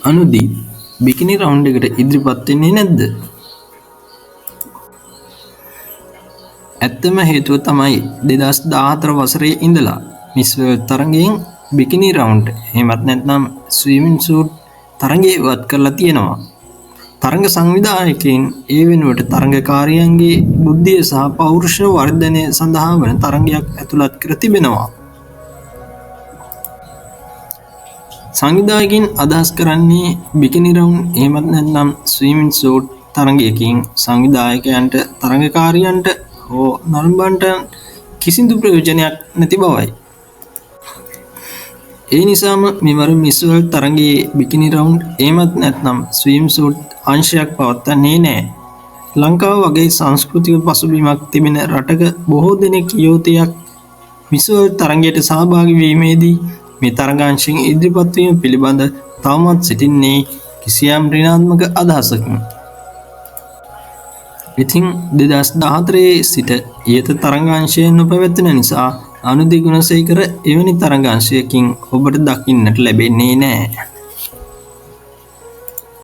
අනුදී බිකිනි round එකට ඉදිරිපත් වෙන්නේ නැද්ද? ඇත්තම හේතුව තමයි 2014 වසරේ ඉඳලා මිස් වර්ල්ඩ් තරගයෙන් බිකිනි රවුන්ඩ් එහෙමත් නැත්නම් ස්විමින් සූට් තරගය ඉවත් කරලා තියෙනවා. තරග සංවිධායකයින් ඒ වෙනුවට තරගකාරියන්ගේ බුද්ධිය සහ පෞරුෂ වර්ධනය සඳහා වන තරගයක් ඇතුළත් කර තිබෙනවා. සංවිධායකයින් අදහස් කරන්නේ බිකිනි රවුන්ඩ් එහෙමත් නැත්නම් ස්විමින් සූට් තරගයකින් සංවිධායකයන්ට තරගකාරියන්ට හෝ නරඹන්නට කිසිදු ප්‍රයෝජනයක් නැති බවයි. ඒ නිසාම මෙවර මිස් වර්ල්ඩ් තරගයේ බිකිනි රවුන්ඩ් එහෙමත් නැත්නම් ස්විම් සූට් අංශයක් පවත්වන්නේ නැහැ. ලංකාව වගේ සංස්කෘතික පසුබිමක් තිබෙන රටක බොහෝ දෙනෙක් යුවතියක් මිස් වර්ල්ඩ් තරගයට සහභාගී වීමේදී මේ තරගාංශයෙන් ඉදිරිපත් වීම පිළිබඳ තවමත් සිටින්නේ කිසියම් ඍණාත්මක අදහසකින්. ඉතින් 2014 සිට ඊට තරගාංශය නොපැවැත්වෙන නිසා අනුදී ගුණසේකර එවැනි තරගාංශයකින් ඔබට දකින්නට ලැබෙන්නේ නැහැ.